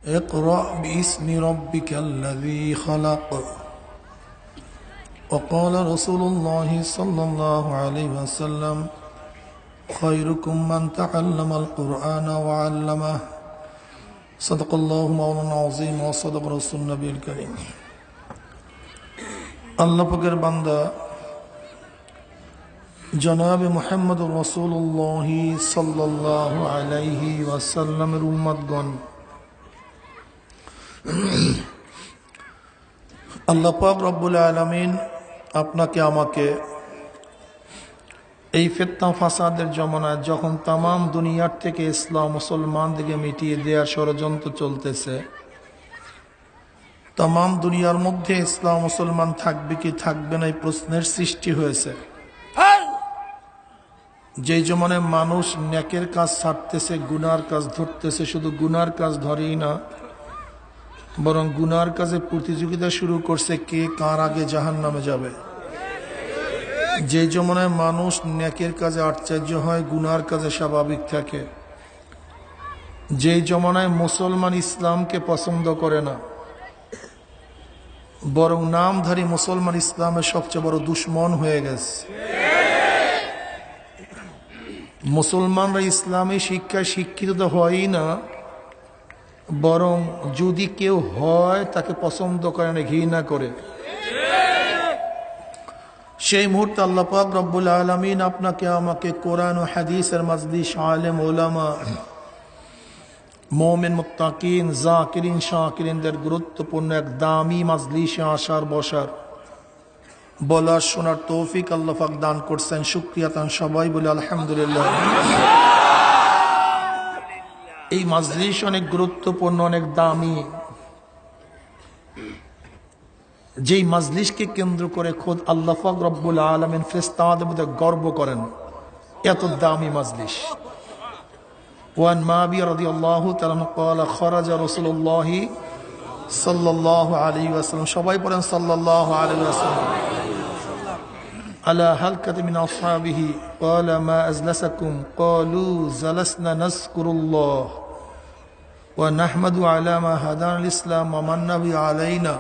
اقرأ باسم ربك الذي خلق وقال رسول الله صلى الله عليه وسلم خيركم من تعلم القرآن وعلمه صدق الله مولانا العظيم وصدق رسول النبي الكريم আল্লাহ পাকের বান্দা জনাব মুহাম্মদুর রাসূলুল্লাহ সাল্লাল্লাহু আলাইহি ওয়াসাল্লামের উম্মতগণ, আল্লাহ পাক রব্বুল আলামিন আপনাকে আমাকে এই ফিতনা ফাসাদের জমানায় যখন তাম দুনিয়ার থেকে ইসলাম মুসলমানদেরকে মিটিয়ে দেওয়ার ষড়যন্ত্র চলতেছে, তাম দুনিয়ার মধ্যে ইসলাম মুসলমান থাকবে কি থাকবে না এই প্রশ্নের সৃষ্টি হয়েছে। যে জমানায় মানুষ নেকের কাজ ছাড়তেছে, গুনার কাজ ধরতেছে, শুধু গুনার কাজ ধরেই না বরং গুনার কাজে প্রতিযোগিতা শুরু করছে কে কার আগে জাহান্নামে যাবে। যে জমানায় মানুষ নেকের কাজে আশ্চর্য হয়, গুনার কাজে স্বাভাবিক থাকে। যে জমানায় মুসলমান ইসলামকে পছন্দ করে না বরং নামধারী মুসলমান ইসলামের সবচেয়ে বড় দুশ্মন হয়ে গেছে। মুসলমানরা ইসলামী শিক্ষায় শিক্ষিত তো হয়ই না, বরং যদি কেউ হয় তাকে পছন্দ করে না, ঘৃণা করে। সেই মুহূর্তে আল্লাহ পাক রব্বুল আলামিন আপনাকে আমাকে কোরআন ও হাদিসের মাজলিস, আলেম ওলামা, মুমিন মুত্তাকিন, জাকিরিন শাকিরিনদের গুরুত্বপূর্ণ এক দামি মাজলিসে আসার বসার বলার শোনার তৌফিক আল্লাহ পাক দান করছেন। শুকরিয়া তান সবাই বলে আলহামদুলিল্লাহ। এই মাজলিস অনেক গুরুত্বপূর্ণ, অনেক দামি। যেই মাজলিসকে কেন্দ্র করে খোদ আল্লাহ পাক রব্বুল আলামিন ফেরেশতাদের মধ্যে গর্ব করেন, এত দামি মাজলিস। ওয়ান মাবি রাদিয়াল্লাহু তাআলা قال خرج رسول الله صلى الله عليه وسلم, সবাই পড়েন সাল্লাল্লাহু আলাইহি ওয়াসাল্লাম, على حلقة من أصحابه قال ما أجلسكم قالوا جلسنا نذكر الله ونحمد على ما هدانا الإسلام ومن به علينا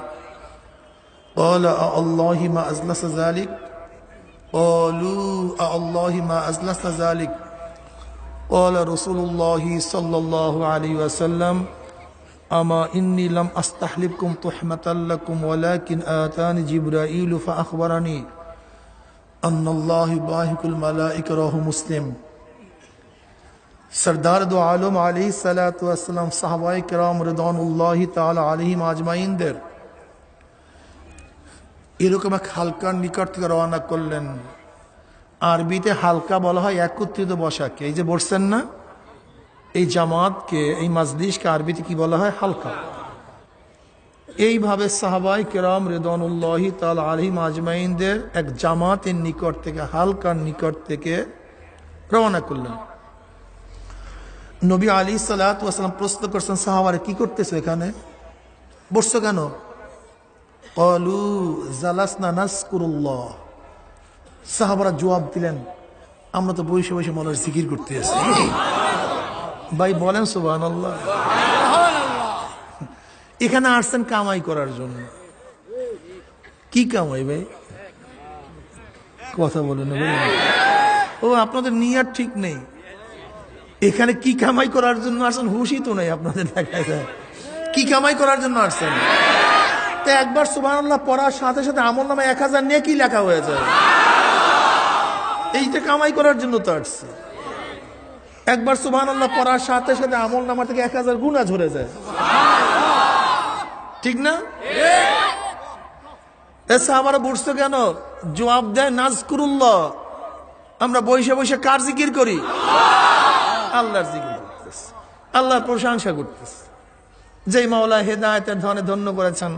قال الله ما أجلس ذلك قالوا الله ما أجلس ذلك قال رسول الله صلى الله عليه وسلم أما إني لم أستحلفكم تحمة لكم ولكن آتاني جبرائيل فأخبرني أن الله باهك الملائكة رواه مسلم। सरदार दो आलम अलैहिस्सलातु वस्सलाम, साहबाए किराम रिदवानुल्लाहि ताआला अलैहिम आजमाइनদের এরকম এক হালকার নিকট থেকে রওনা করলেন। আরবিতে হালকা বলা হয় একত্রিত বসাকে। এই যে বসছেন না, এই জামাতকে, এই মাজলিসকে আরবিতে কি বলা হয়? হালকা। এইভাবে সাহাবায়ে কেরাম রিদওয়ানুল্লাহি তাআলা আলাইহিম আজমাইনদের এক জামাতের নিকট থেকে, হালকার নিকট থেকে রওনা করলেন। নবী আলাইহিস সালাতু ওয়াস সালাম প্রশ্ন করছেন, সাহাবারা কি করতেছো এখানে, বসছো কেন? ক্বালু জালাসনা নাযকুরুল্লাহ। সাহাবারা জবাব দিলেন, আমরা তো বসে বসে মনের জিকির করতে আছি। ভাই বলেন সুবহানাল্লাহ। এখানে আসছেন কামাই করার জন্য। কি কামাই ভাই? কথা বলেন। ও আপনাদের নিয়ত ঠিক নেই। এখানে কি কামাই করার জন্য আসছেন হুশই তো নেই আপনাদের, দেখা যায়। কি কামাই করার জন্য আসছেন? তো একবার সুবহানাল্লাহ পড়ার সাথে সাথে আমল নামে 1000 নেকি লেখা হয়ে যায়। এইটা কামাই করার জন্য তো আসছে। একবার সুবহানাল্লাহ পড়ার সাথে সাথে আমল নামা থেকে 1000 গুনাহ ঝরে যায়, ঠিক না? সাহাবারা বুঝতো কেন? জবাব দেয় নাযকুরুল্লাহ। আমরা বসে বসে কার জিকির করি? আল্লাহর জিকির করতেছি, আল্লাহর প্রশংসা করতেছি। যেই মাওলা হেদায়েতের ধনে ধন্য করেছেন,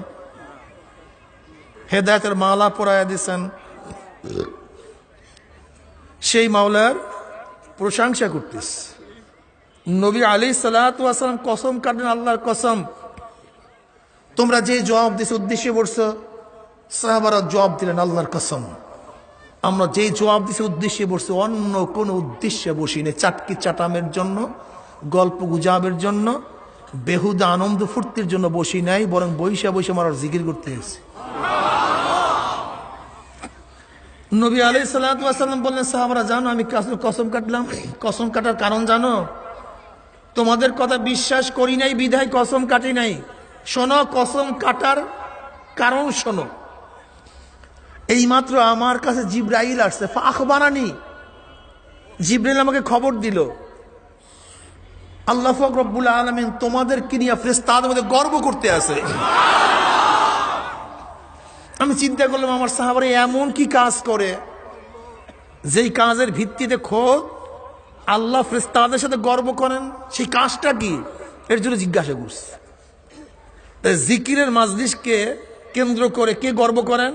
হেদায়েতের মালা পরায়া দিয়েছেন, সেই মাওলার প্রশংসা করতেছি। নবী আলাইহিস সালাতু ওয়াস সালাম কসম কাটেন, আল্লাহর কসম, তোমরা যে জবাব দিছো উদ্দেশ্যে বলছো। সাহাবারা জবাব দিলেন, আল্লাহর কসম, আমরা যে জবাব দিছি উদ্দেশ্যে বসছি, অন্য কোন উদ্দেশ্যে বসি নেই। চাটকি চাটামের জন্য, গল্প গুজবের জন্য, বেহুদা আনন্দ ফুর্তির জন্য বসি নাই, বরং বৈশা বৈশা মারার জিকির করতে এসেছি। নবী আলাইহিস সালাতু ওয়াস সালাম বললেন, সাহাবারা জানো আমি কসম কাটলাম? কসম কাটার কারণ জানো? তোমাদের কথা বিশ্বাস করি নাই বিধায় কসম কাটি নাই। শোনো, কসম কাটার কারণ শোনো। এইমাত্র আমার কাছে জিবরাইল আসছে, ফাখবারানি, জিবরাইল আমাকে খবর দিল আল্লাহ পাক রব্বুল আলামিন তোমাদেরকে নিয়ে ফেরেশতাদের মধ্যে গর্ব করতে আছে। আমি চিন্তা করলাম আমার সাহাবারা এমন কি কাজ করে যেই কাজের ভিত্তিতে খোদ আল্লাহ ফেরেশতাদের সাথে গর্ব করেন, সেই কাজটা কি? এর জন্য জিজ্ঞাসা করছি। জিকিরের মাজলিসকে কেন্দ্র করে কে গর্ব করেন?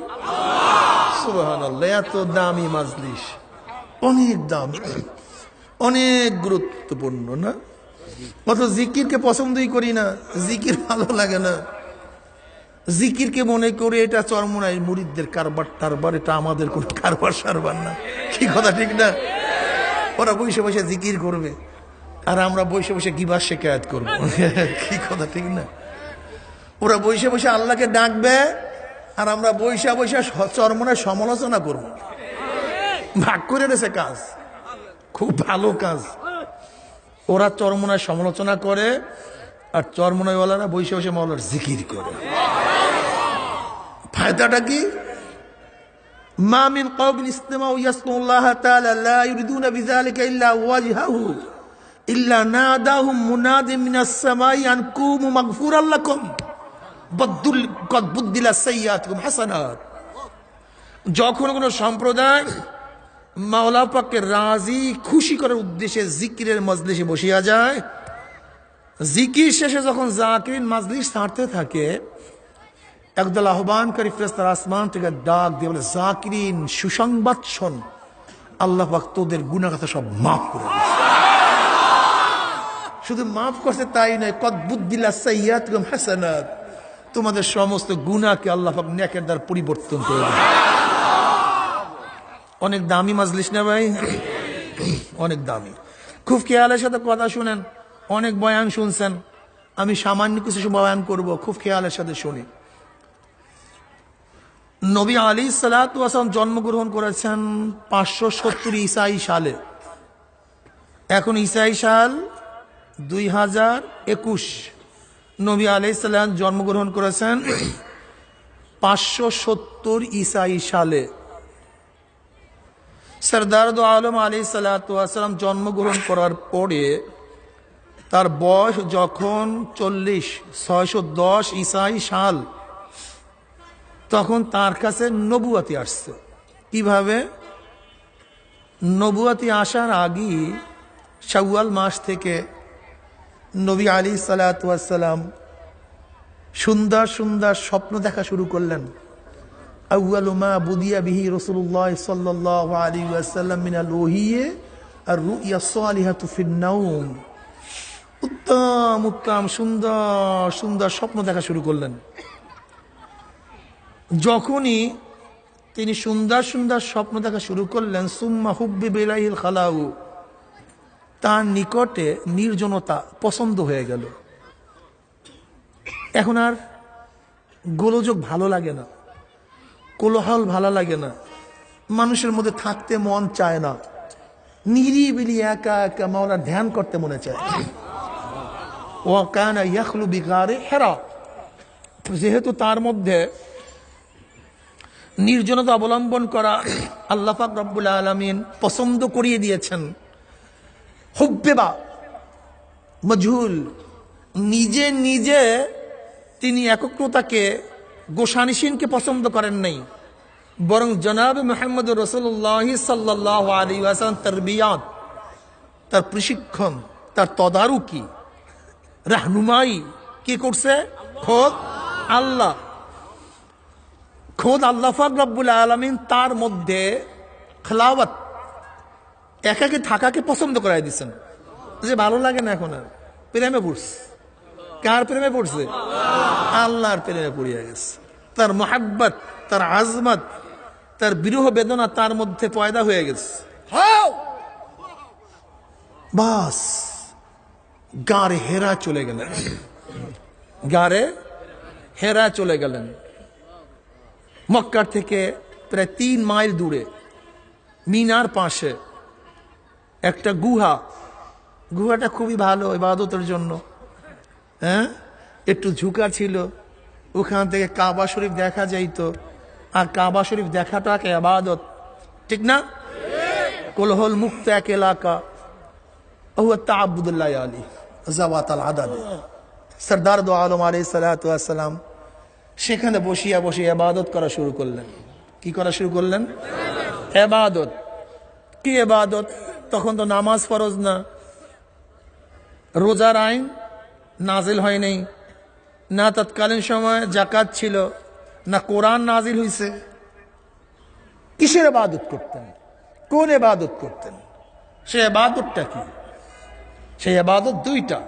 সুবহানাল্লাহ। এত দামি মাজলিস, অনেক দামি, অনেক গুরুত্বপূর্ণ না? অত জিকিরকে পছন্দই করি না, জিকির ভালো লাগে না। জিকিরকে মনে করে এটা চরমোনাই মুরিদদের কারবার টারবার, এটা আমাদের কোন কারবার সারবার না। কি কথা ঠিক না? ওরা বসে বসে জিকির করবে আর আমরা বসে বসে গিবত শিকায়াত করবো। কি কথা ঠিক না? ওরা বসে বসে আল্লাহকে ডাকবে আর আমরা বসে বসে চরমোনায় সমালোচনা করব। ভাগ করে দিয়েছে কাজ, খুব ভালো কাজ। ওরা চরমোনায় সমালোচনা করে আর চরমোনাইওয়ালারা বসে বসে মাওলার জিকির করে। ফায়দাটা কি? মা মিন কওমিন ইসতামাউ ইয়াসকুল্লাহ তাআলা লা ইউরিদুনা বিযালিকা ইল্লা ওয়াজহাহু ইল্লা নাদাহুম মুনাদিম মিনাস সামাই আন কুমু মাগফুরাল লাকুম কদ বুদ্দিলা সাইয়্যাতুকুম হাসানাত। যখন কোনো সম্প্রদায় মাওলা পাককে রাজি খুশি করার উদ্দেশ্যে জিকিরের মজলিসে বসিয়া যায়, জিকির শেষে যখন জাকিরিন মজলিস ছাড়তে থাকে, একদল আহ্বানকারী ফেরেশতারা আসমান থেকে ডাক দিয়ে বলে, জাকিরিন সুসংবাদ শোন, আল্লাহ পাক তোদের গুনাহ কথা সব মাফ করে দিয়েছে। শুধু মাফ করছে তাই নয়, কদ বুদ্দিলা সাইয়্যাতুকুম হাসানাত, তোমাদের সমস্ত গুনাহকে আল্লাহ পাক নেকের দ্বারা পরিবর্তন করে দিয়েছে। অনেক দামি মাজলিস না ভাই? অনেক দামি। খুব খেয়ালের সাথে কথা শুনেন। অনেক বয়ান শুনছেন, আমি সামান্য কিছু বয়ান করব, খুব খেয়ালের সাথে শুনি। নবী আলাইহিস সালাতু ওয়াস সালাম জন্মগ্রহণ করেছেন 570 ঈসাই সালে। এখন ঈসাই সাল 2021। নবী আলাইহিস সালাম জন্মগ্রহণ করেছেন 570 ঈসাই সালে। সরদার দো আলম আলাইহিস সালাতু ওয়াস সালাম জন্মগ্রহণ করার পরে তার বয়স যখন 40, 610 ঈসাই সাল, তখন তার কাছে নবুয়াতি আসছে। কিভাবে? নবুয়াতি আসার আগেই শাওয়াল মাস থেকে নবী আলাইহিস সালাতু ওয়াস সালাম সুন্দর সুন্দর স্বপ্ন দেখা শুরু করলেন। আউয়ালু মা বুদিয়া বিহি রাসূলুল্লাহ সাল্লাল্লাহু আলাইহি ওয়াসাল্লাম মিনাল ওহিয়ে আর রুইয়া সালিহাতু ফিন নাওম। উত্তম উত্তম সুন্দর সুন্দর স্বপ্ন দেখা শুরু করলেন। যখনই তিনি সুন্দর সুন্দর স্বপ্ন দেখা শুরু করলেন, সুম্মা হুব্বিবা ইলাইহিল খালাউ, তার নিকটে নির্জনতা পছন্দ হয়ে গেল। এখন আর গোলযোগ ভালো লাগে না, কোলাহল ভালো লাগে না, মানুষের মধ্যে থাকতে মন চায় না, নিরিবিলি একা একা মাওলার ধ্যান করতে মনে চায়। ওয়া কানা ইয়াখলু বিগারে হেরা, যেহেতু তার মধ্যে নির্জনতা অবলম্বন করা আল্লাহ পাক রব্বুল আলামিন পছন্দ করিয়ে দিয়েছেন। হুব্বেবা মজহুল, নিজে নিজে তিনি একত্রতাকে, গোসানিসিনকে পছন্দ করেন নাই, বরং জনাব মুহাম্মদ রাসূলুল্লাহ সাল্লাল্লাহু আলাইহি ওয়াসাল্লাম তারবিয়াত, তার প্রশিক্ষণ, তার তদারকি, রাহনুমাই কি করছে? খোদ আল্লাহ, খোদ আল্লাহ পাক রব্বুল আলামিন তার মধ্যে খেলাওয়াত, একাকে থাকাকে পছন্দ করাই দিচ্ছেন। যে ভালো লাগে না, এখন আর প্রেমে পড়ছে। কার প্রেমে পড়ছে? আল্লাহর প্রেমে পড়িয়া গেছে। তার মোহাব্বত, তার আজমত, তার বিরহ বেদনা তার মধ্যে পয়দা হয়ে গেছে। বাস গারে হেরা চলে গেলেন। গারে হেরা চলে গেলেন। মক্কার থেকে প্রায় 3 মাইল দূরে মিনার পাশে একটা গুহা। গুহাটা খুবই ভালো ইবাদতের জন্য, হ্যাঁ, একটু ঝুঁকা ছিল। ওখান থেকে কাবা শরীফ দেখা যাইতো, আর কাবা শরীফ দেখাটাকে ইবাদত, ঠিক না? কোলাহল মুক্ত এক এলাকা। হুয়া তাআব্বুদুল্লাহি আলী যাওয়াতাল আদাদ। সরদার দো আলম আলাইহিস সালাতু ওয়াস সালাম সেখানে বসিয়া বসিয়া ইবাদত করা শুরু করলেন। কি করা শুরু করলেন? ইবাদত। কি ইবাদত? তখন তো নামাজ ফরজ না, রোজার আইন নাজিল হয় নাই, না তৎকালীন সময় যাকাত ছিল, না কোরআন নাজিল হইছে। কিসের ইবাদত করতেন? কোন ইবাদত করতেন? সে ইবাদতটা কি? সেই ইবাদত দুইটা,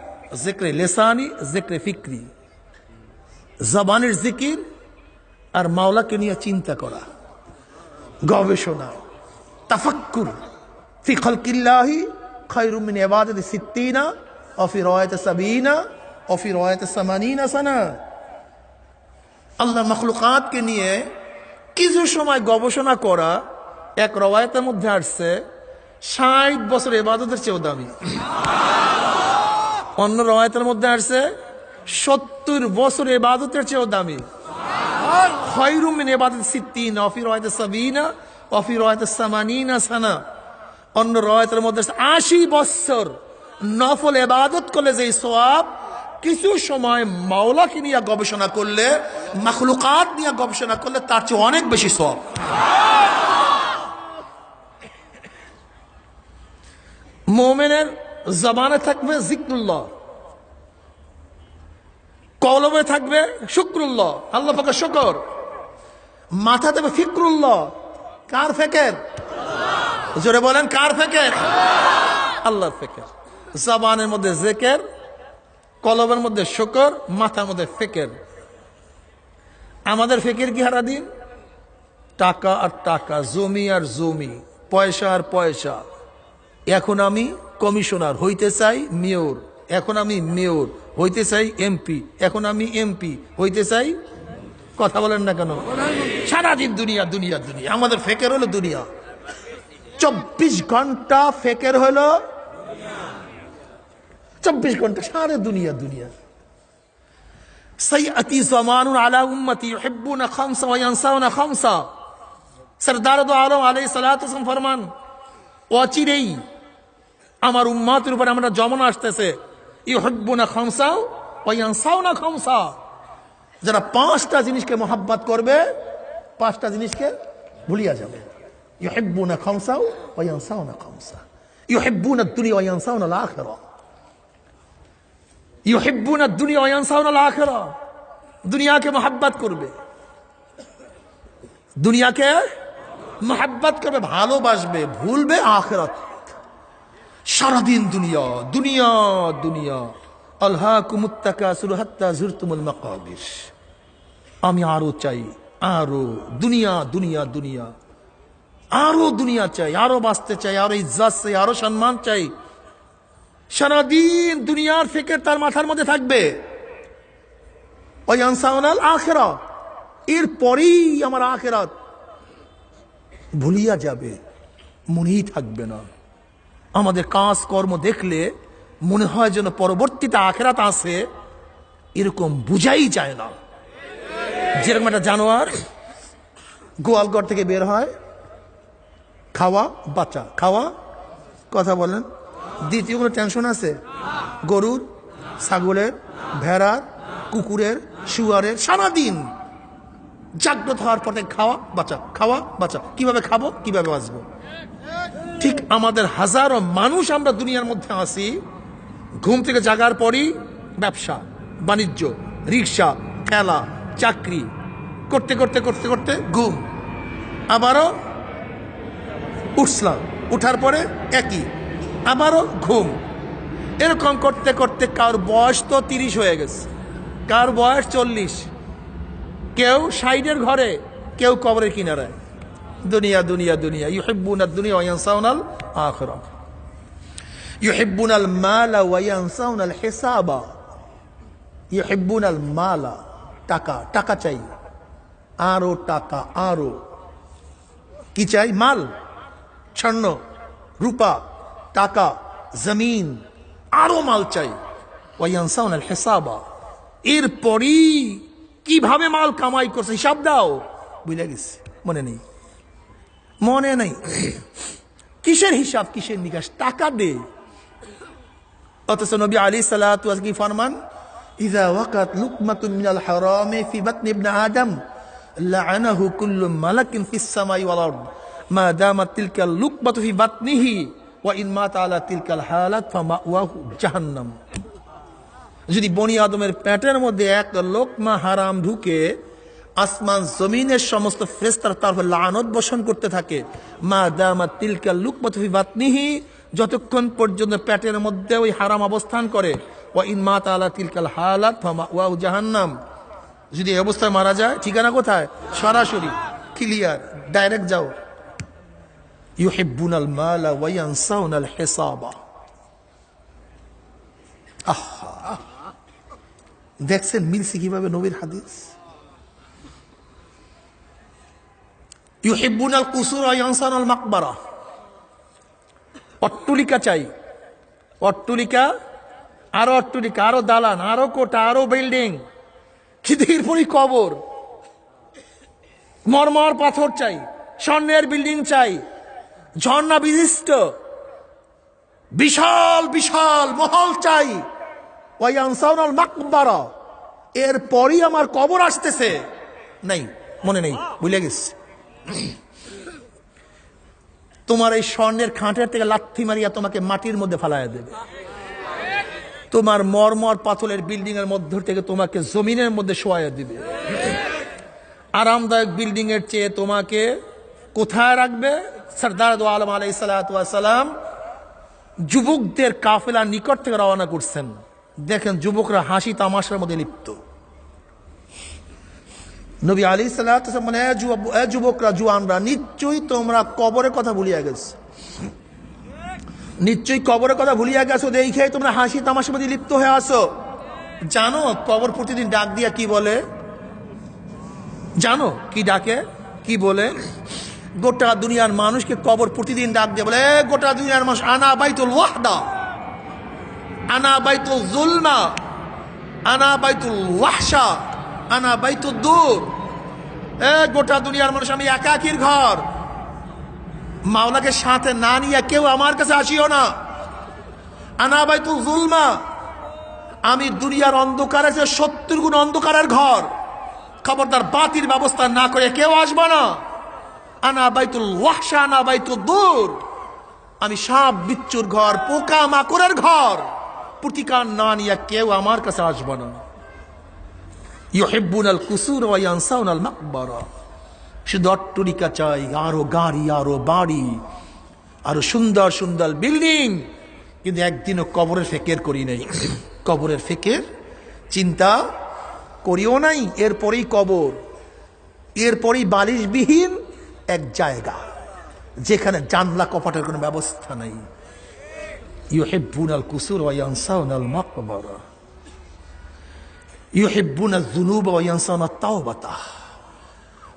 জিক্রে লিসানি, জিক্রে ফিক্রি। জবানের জিকির আর মাওলাকে নিয়ে চিন্তা করা, গবেষণা, তাফাক্কুর। ফি খালকিল্লাহি খায়রুম মিন ইবাদাতি 60 ওয়া ফি রাওয়ায়াতি 70 ওয়া ফি রাওয়ায়াতি 80 সানা। আল্লাহ মাখলুকাতকে নিয়ে কিছু সময় গবেষণা করা। এক রওয়ায়াতের মধ্যে আসছে 60 বছর ইবাদতের চেয়েও দামি। অন্য রওয়ায়াতের মধ্যে আসছে 70 বছর ইবাদতের চেয়েও দামি। খায়রুম মিন ইবাদাতি 60 ওয়া ফি রাওয়ায়াতি 70 ওয়া ফি রাওয়ায়াতি 80 সানা। অন্য রওয়ায়াতের মধ্যে 80 বছর নফল ইবাদত করলে যে সওয়াব, কিছু সময় মাওলাকে নিয়ে গবেষণা করলে, মাখলুকাত নিয়ে গবেষণা করলে তার চেয়ে অনেক বেশি সওয়াব। মুমিনের জবানে থাকবে জিক্রুল্লাহ, কলবে থাকবে শুকরুল্লাহ, আল্লাহ পাকের শুকর। মাথা দেবে ফিকরুল্লাহ। কার ফিকির? জোরে বলেন, কার ফিকির? আল্লাহর ফিকির। জবানের মধ্যে জিকির, কলবের মধ্যে শুকর, মাথার মধ্যে ফিকির। আমাদের ফিকির কি হারা দিন? টাকা আর টাকা, জমি আর জমি, পয়সা আর পয়সা। এখন আমি কমিশনার হইতে চাই মেয়র, এখন আমি মেয়র হইতে চাই এমপি, এখন আমি এমপি হইতে চাই। কথা বলেন না কেন? সারাদিন দুনিয়া দুনিয়া দুনিয়া। আমাদের ফিকির হলো দুনিয়া। 24 ঘন্টা ফিকির হলো, 24 ঘন্টা সারা দুনিয়া দুনিয়া। সাইয়াতি জামানুন আলা উম্মতি ইউহিব্বুনা খামসা ওয়া ইয়ানসাউনা খামসা। সরদার দো আলম আলাইহিস সালাতু ওয়াস সালাম ফরমান, অচিরেই আমার উম্মতের উপর আমরা জমন আসতেছে, ইউহিব্বুনা খামসা ওয়া ইয়ানসাউনা খামসা। যারা 5টা জিনিসকে মোহাব্বত করবে, 5টা জিনিসকে ভুলিয়া যাবে। ইউহিব্বুনা খামসা ওয়া ইয়ানসাউনা খামসা। ইউহিব্বুনা দুনিয়া ওয়া ইয়ানসাউনা আল আখিরা। ইউহিব্বুনা দুনিয়া ওয়া ইয়ানসাউনা আল আখিরা। দুনিয়াকে মোহাব্বত করবে, দুনিয়াকে মোহাব্বত করবে, ভালোবাসবে, ভুলবে আখিরাত। সারাদিন দুনিয়া দুনিয়া দুনিয়া। আলহাকুমুত তাকাসুর হাত্তা যুরতুমুল মাকাবির। আমি আরো চাই, আরো দুনিয়া দুনিয়া দুনিয়া, আরো দুনিয়া চাই, আরো বাঁচতে চাই, আরো ইজ্জত চাই, আরো সম্মান চাই। সারাদিন দুনিয়ার ফিকির তার মাথার মধ্যে থাকবে। ওয়ায়ানসাউনাল আখিরা, এর পরেই আমার আখিরাত ভুলিয়া যাবে, মনেই থাকবে না। আমাদের কাজ কর্ম দেখলে মনে হয় যেন পরবর্তীতে আখিরাত আছে, এরকম বুঝাই যায় না। যেরকম একটা জানোয়ার গোয়ালঘর থেকে বের হয়, খাওয়া বাচ্চা, খাওয়া, কথা বলেন, দ্বিতীয় কোনো টেনশন আছে? গরুর, ছাগলের, ভেড়ার, কুকুরের, শুয়ারের সারাদিন জাগ্রত হওয়ার পর থেকে খাওয়া বাঁচা, খাওয়া বাঁচা, কিভাবে খাবো, কিভাবে বাঁচবো। ঠিক আমাদের হাজারো মানুষ আমরা দুনিয়ার মধ্যে আসি, ঘুম থেকে জাগার পরই ব্যবসা বাণিজ্য, রিক্সা, ঠেলা, চাকরি করতে করতে করতে করতে ঘুম, আবারও উঠলাম, উঠার পরে একই, আবারও ঘুম। এরকম করতে করতে কার বয়স তো 30 হয়ে গেছে, কার বয়স 40, কেউ 60-এর ঘরে, কেউ কবরের কিনারায়। দুনিয়া দুনিয়া দুনিয়া। ইউহিব্বুনা দুনিয়া ওয়া ইয়ানসাউনাল আখিরা। ইউহিব্বুনাল মালা ওয়া ইয়ানসাউনাল হিসাবা। ইউহিব্বুনাল মালা, টাকা, টাকা চাই, আরো টাকা, আরো কি চাই? মাল, স্বর্ণ, রূপা, টাকা, জমিন, আরো মাল চাই। ওয়া ইয়ানসাউনাল হিসাবা, এরপরই কিভাবে মাল কামাই করছে হিসাব দাও। বুঝলে গেছে? মনে নেই, মনে নেই। কিসের হিসাব, কিসের নিকাশ? টাকা দে। অথচ নবী আলাইহিস সালাতু ওয়াস কি ফরমান, ইযা ওয়াকাত লুকমাতুন মিনাল হারামি ফি বাতনি ইবনে আদম লাআনাহু কুল্লু মালাকিন ফিস সামাই ওয়াল আরদ মা দামাত তিলকা লুকমাতু ফি বাতনিহি ওয়া ইন মাতা আলা তিলকাল হালাত ফামাওয়াহু জাহান্নাম। যদি বনি আদমের পেটের মধ্যে এক লোকমা হারাম ঢুকে আসমান জমিনের সমস্ত ফেরেশতারা তার উপর লানত বর্ষণ করতে থাকে, মা দামাত তিলকাল লুকমাতু ফি বাতনিহি, যতক্ষণ পর্যন্ত পেটের মধ্যে ওই হারাম অবস্থান করে, ওয়া ইন মাতা আলা তিলকাল হালাত ফামাওয়াহু জাহান্নাম। যদি এই অবস্থায় মারা যায়, ঠিকানা কোথায়? সরাসরি ক্লিয়ার, ডাইরেক্ট যাও। ইউহিব্বুনাল মালা ওয়া ইয়ানসাউনাল হিসাবা। আহা, দেখছেন মিলছে কিভাবে নবীর হাদিস। ইউহিব্বুনাল কুসুর ওয়া ইয়ানসাউনাল মাকবারা। অট্টলিকা চাই, অট্টলিকা, আরো অট্টলিকা, আরো দালান, আরো কোটা, আরো বিল্ডিং, কিন্তু এরপরই কবর। মরমর পাথর চাই, স্বর্ণের বিল্ডিং চাই, ঝর্ণা বিশিষ্ট বিশাল বিশাল মহল চাই। ওয়া ইয়ানসাউনাল মাকবারা, এরপরই আমার কবর আসতেছে। নাই, মনে নেই, ভুলে গেছে। তোমার এই স্বর্ণের খাঁটের থেকে লাথি মারিয়া তোমাকে মাটির মধ্যে ফালাইয়া দেবে। তোমার মরমর পাথরের বিল্ডিং এর মধ্য থেকে তোমাকে জমিনের মধ্যে শোয়াইয়া দিবে। আরামদায়ক বিল্ডিং এর চেয়ে তোমাকে কোথায় রাখবে? সরদার দো আলম আলাইহিস সালাতু ওয়াস সালাম যুবকদের কাফেলা নিকট থেকে রওনা করছেন। দেখেন যুবকরা হাসি তামাশার মধ্যে লিপ্ত। নবী আলাইহিস সালাতু ওয়াস সালাম মানে, যুবকরা, জুয়ানরা, নিশ্চয়ই তোমরা কবরের কথা ভুলিয়া গেছো, নিশ্চয়ই কবরের কথা ভুলিয়া গেছো, দেখে তোমরা হাসি তামাশার মধ্যে লিপ্ত হয়ে আসো। জানো কবর প্রতিদিন ডাক দিয়া কি বলে? জানো কি ডাকে, কি বলে? গোটা দুনিয়ার মানুষকে কবর প্রতিদিন ডাক দিয়ে বলে, গোটা দুনিয়ার মানুষ, আনা বাইতুল ওয়াহদা, আনা বাইতুল যুলমা, আনা বাইতুল ওয়াহশা, আনা বাইতুদ দূর। গোটা দুনিয়ার মানুষ, আমি একাকির ঘর। মাওলাকে সাথে না নিয়ে কেউ আমার কাছে আসিও না। আনা বাইতুল যুলমা, আমি দুনিয়ার অন্ধকারে 70 গুণ অন্ধকারের ঘর। খবরদার বাতির ব্যবস্থা না করে কেউ আসবে না। আনা বাইতুল ওয়াহশা, আনা বাইতুদ দূর, আমি সাপ বিচ্ছুর ঘর, পোকা মাকড়ের ঘর। প্রতিকার না নিয়ে কেউ আমার কাছে আসবে না। ইউহিব্বুনাল কুসুর ওয়া ইয়ানসাউনাল মাকবারা। শুধু অট্টলিকা চাই, আরো গাড়ি, আরো বাড়ি, আরো সুন্দর সুন্দর বিল্ডিং, কিন্তু একদিনও কবরের ফিকির করি নাই। কবরের ফিকির চিন্তা করিও নাই। এরপরেই কবর, এরপরেই বালিশবিহীন এক জায়গা যেখানে জানলা কপাটের কোনো ব্যবস্থা নাই। ইউহিব্বুনাল কুসুর ওয়া ইয়ানসাউনাল মাকবারা। ইউহিব্বুনাজ যুনুব ওয়া ইয়ানসাউনাত তাওবাতা।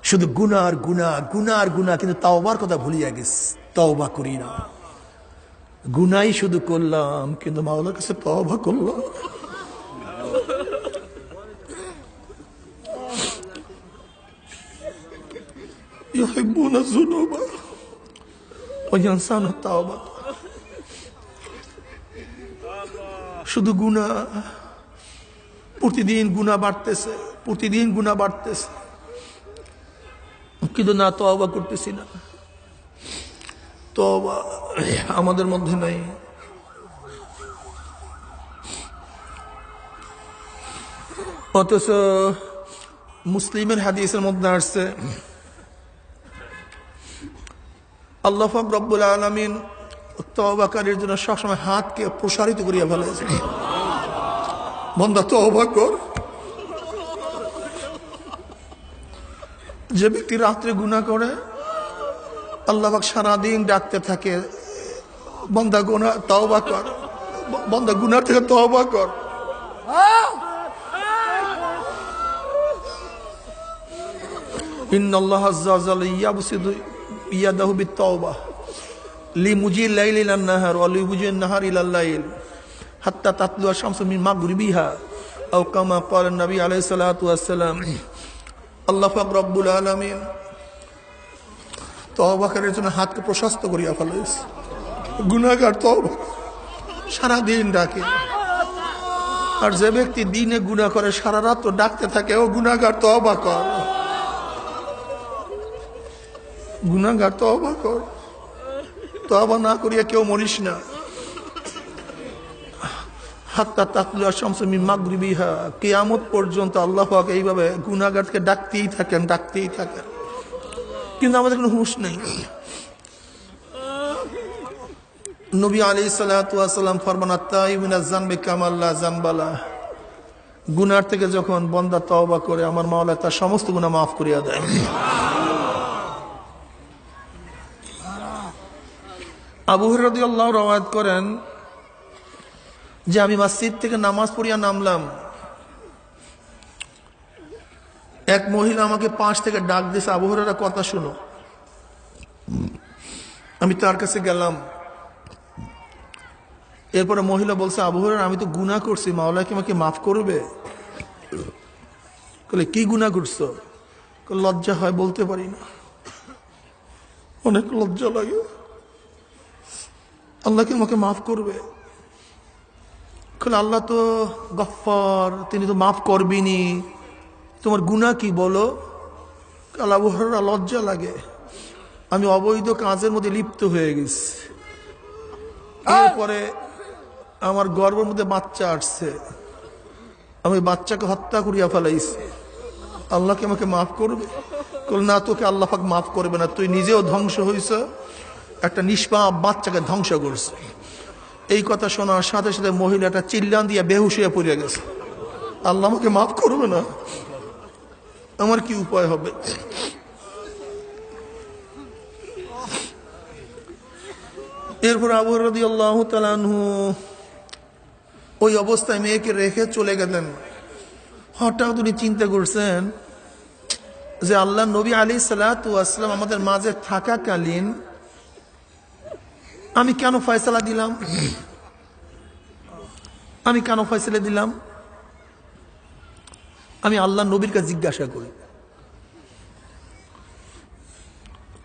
শুধু গুনার গুনাহ, গুনার গুনাহ, কিন্তু তাওবার কথা ভুলিয়া গেছে। তওবা করি না, গুনাই শুধু করলাম, কিন্তু মাওলার কাছে তওবা করলাম। ইউহিব্বুনাজ যুনুব ওয়া ইয়ানসাউনাত তাওবাতা। শুধু গুনাহ, প্রতিদিন গুনাহ বাড়তেছে, প্রতিদিন গুনাহ বাড়তেছে, কিন্তু না তওবা করতেছি না। তওবা আমাদের মধ্যে নাই। অথচ মুসলিমের হাদিসের মধ্যে আসছে, আল্লাহ পাক রব্বুল আলামিন তওবাকারীর জন্য সবসময় হাতকে প্রসারিত করিয়া ফেলেছে। বান্দা তওবা কর। যে ব্যক্তি রাত্রে গুনাহ করে, আল্লাহ পাক সারাদিন ডাকতে থাকে, বান্দা গুনাহ তওবা কর। বান্দা গুনাহ থেকে তওবা কর। ইন্নাল্লাহ আযজা ওয়া জাল্লা ইয়াবসিতু ইয়াদাহু বিত-তাওবাহ লিমুজিল লাইলি ইলান নাহার ওয়া লিমুজিল নাহার ইলাল লাইল হাত্তা তাতলু আশ-শামসু মিন মাগরিবিহা আও কামা ক্বালা নবী আলাইহিস সালাতু ওয়াস সালাম। আল্লাহ পাক রব্বুল আলামিন তওবাকারীর জন্য হাতকে প্রশস্ত করিয়া ফেলেছে। গুনাহগার তওবা সারা দিন ডাকে, আর যে ব্যক্তি দিনে গুনাহ করে সারা রাত তো ডাকতে থাকে, ও গুনাহগার তওবা কর, গুনাহগার তওবা কর। তওবা না করিয়া কেউ মরিস না। হাত্তা তাতলু আশ-শামসু মিন মাগরিবিহা, কিয়ামত পর্যন্ত আল্লাহ পাক এইভাবে গুনাহগারকে ডাকতেই থাকেন, ডাকতেই থাকেন, কিন্তু আমাদের কোনো হুঁশ নেই। নবী আলাইহিস সালাতু ওয়াস সালাম ফরমান, আত-তাইবু মিনাজ যানবি কামা লা যানবা লাহু, গুনাহ থেকে যখন বান্দা তওবা করে আমার মাওলা তার সমস্ত গুনাহ মাফ করিয়া দেয়। আবু হুরায়রা রাদিয়াল্লাহু রাওয়ায়াত করেন যে আমি মসজিদ থেকে নামাজ পড়িয়া নামলাম, এক মহিলা আমাকে পাশ থেকে ডাক দিয়েছে, আবু হুরায়রা কথা শুনো। আমি তার কাছে গেলাম। এরপরে মহিলা বলছে, আবু হুরায়রা আমি তো গুনাহ করছি, মাওলা কি আমাকে মাফ করবে? বলে কি গুনাহ করছো? লজ্জা হয়, বলতে পারি না, অনেক লজ্জা লাগে, আল্লাহ কি আমাকে মাফ করবে? আল্লাহ তো গফফার, তিনি তো মাফ করবেনি, তোমার গুনাহ কি বলো? আবু হুরায়রা লজ্জা লাগে, আমি অবৈধ কাজের মধ্যে লিপ্ত হয়ে গেছি, এরপরে আমার গর্ভের মধ্যে বাচ্চা আসছে, আমি বাচ্চাকে হত্যা করিয়া ফেলাইছি, আল্লাহ কি আমাকে মাফ করবে? না, তোকে আল্লাহ পাক মাফ করবে না, তুই নিজেও ধ্বংস হইছ, একটা নিষ্পাপ বাচ্চাকে ধ্বংস করছে। এই কথা শোনার সাথে সাথে মহিলাটা চিল্লান দিয়া বেহুশ হয়ে পড়ে গেছে, আল্লাহ আমাকে মাফ করবে না, আমার কি উপায় হবে? এরপর আবু হুরায়রা রাদিয়াল্লাহু তাআলা আনহু ওই অবস্থায় মেয়েকে রেখে চলে গেলেন। হঠাৎ উনি চিন্তা করছেন যে আল্লাহ নবী আলাইহিস সালাতু ওয়াস সালাম আমাদের মাঝে থাকাকালীন আমি কেন ফয়সালা দিলাম, আমি কেন ফয়সালা দিলাম? আমি আল্লাহ নবীর কাছে জিজ্ঞাসা করি।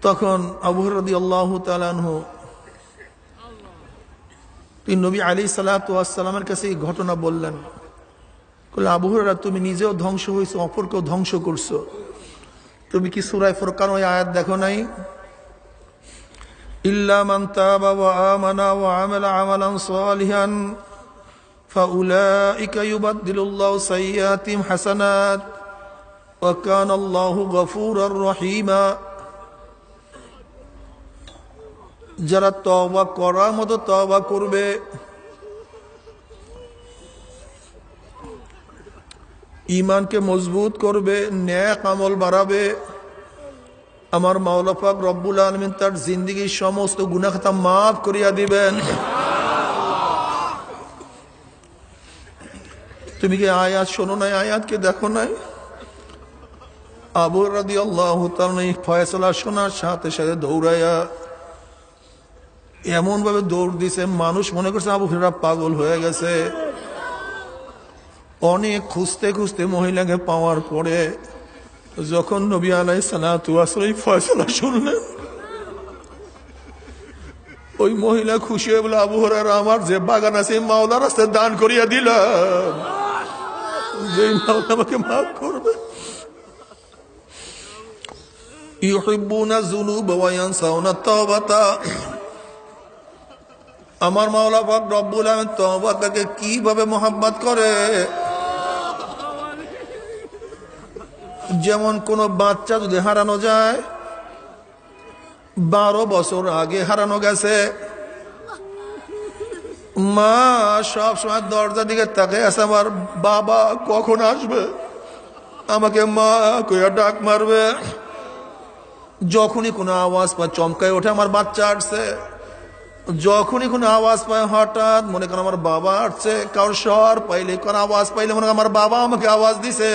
তখন আবু হুরায়রা রাদিয়াল্লাহু তাআলা আনহু তিনি নবী আলাইহিস সালাতু ওয়াস সালামের কাছে এই ঘটনা বললেন। আবু হুরায়রা, তুমি নিজেও ধ্বংস হয়েছো, অপরকেও ধ্বংস করছো, তুমি কি সূরা ফুরকান ওই আয়াত দেখো নাই? ইল্লা মান তাবা ওয়া আমানা ওয়া আমালা আমালান সালিহান ফাউলাইকা ইউবাদদিলুল্লাহু সাইয়্যাতিহিম হাসানাত ওয়া কানাল্লাহু গফুরার রহিমা। যারা তওবা করার মতো তওবা করবে, ঈমানকে মজবুত করবে, নেক আমল বাড়াবে, আমার মাওলা পাক রব্বুল আলামিন তার জিন্দেগীর সমস্ত গুনাহ খাতা মাফ করিয়া দিবেন। তুমি কি আয়াত শোনো নাই? আয়াতকে দেখো নাই? আবু হুরায়রা রাদিয়াল্লাহু তাআলা এই ফয়সালা শোনার সাথে সাথে দৌড়াইয়া এমন ভাবে দৌড় দিছে, মানুষ মনে করছে আবু হুরায়রা পাগল হয়ে গেছে। অনেক খুঁজতে খুঁজতে মহিলাকে পাওয়ার পরে যখন নবী আলাইহিস সালাতু ওয়াস সালাম ফয়সালা শুনলেন, ওই মহিলা খুশি হয়ে বলে, আবু হুরায়রা, আমার যে বাগান আছে মাওলার রাস্তায় দান করিয়া দিলাম, যে মাওলা আমাকে মাফ করবে। ইউহিব্বুনা যুনুবা ওয়া ইয়ানসাউনা তাওবাতা। আমার মাওলা পাক রব্বুল আলামিন তওবাটাকে কিভাবে মহব্বত করে। যেমন কোন বাচ্চা যদি হারানো যায়, 12 বছর আগে হারানো গেছে, মা সব সময় দরজার দিকে তাকিয়ে আছে, আমার বাবা কখন আসবে, আমাকে মা কইয়া ডাক মারবে। যখনই কোনো আওয়াজ পা চমকায় ওঠে আমার বাচ্চা আসছে, যখনই কোনো আওয়াজ পায় হঠাৎ মনে করেন আমার বাবা আসছে, কারোর স্বর পাইলে কোন আওয়াজ পাইলে মনে করেন আমার বাবা আমাকে আওয়াজ দিছে।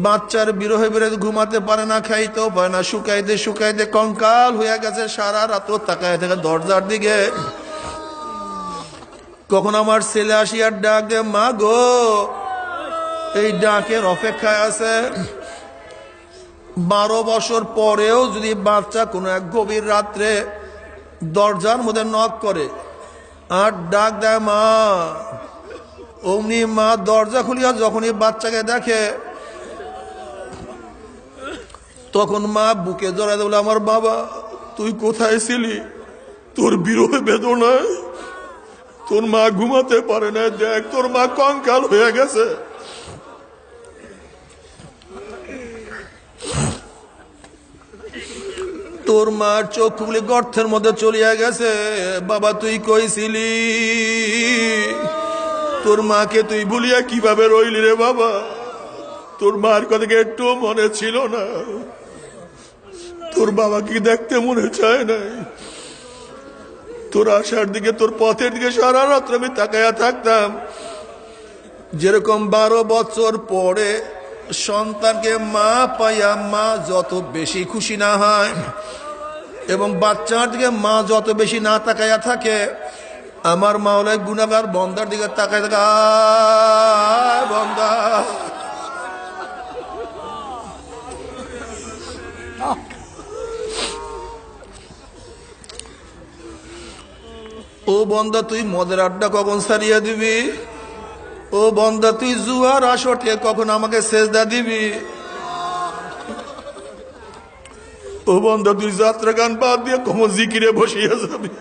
বাচ্চার বিরহে বিরহে ঘুমাতে পারে না, খাইতেও পারে না, শুকাইতে শুকাইতে কঙ্কাল হয়ে গেছে, সারা রাত তাকায় থাকে দরজার দিকে। কখন আমার ছেলে আসিয়ার ডাক দে, মা গো, এই ডাকের অপেক্ষায় আছে। 12 বছর পরেও যদি বাচ্চা কোনো এক গভীর রাত্রে দরজার মধ্যে নক করে আর ডাক দেয় মা, অমনি মা দরজা খুলিয়া যখনই বাচ্চাকে দেখে তখন মা বুকে জড়ায় বলে, আমার বাবা তুই কোথায় ছিলি? তোর বিরহ বেদনায় তোর মা ঘুমাতে পারে না, দেখ তোর মা কঙ্কাল হয়ে গেছে। তোর মার চোখ খুলে গর্তের মধ্যে চলিয়া গেছে। বাবা তুই কইছিলি? তোর মাকে তুই ভুলিয়া কিভাবে রইলি রে বাবা? তোর মার কথা একটু মনে ছিল না? তোর বাবা কি দেখতে মনে চায় নাই? তোর আশার দিকে, তোর পথের দিকে সারা রাত্র আমি তাকায়া থাকতাম। যেরকম 12 বছর পরে সন্তানকে মা পাইয়া মা যত বেশি খুশি না হয় এবং বাচ্চার দিকে মা যত বেশি না তাকাইয়া থাকে, আমার মাওলাই গুনাহগার বন্দার দিকে তাকায় থাকে, আয় বন্দা, ও বন্দা তুই মদের আড্ডা কখন ছাড়িয়ে দিবি? ও বন্দা তুই জুয়ার আসরে কখন আমাকে সেজদা দিবি? ও বন্দা তুই যাত্রা গান বাদ দিয়ে কখন জিকিরে বসিয়া যাবি?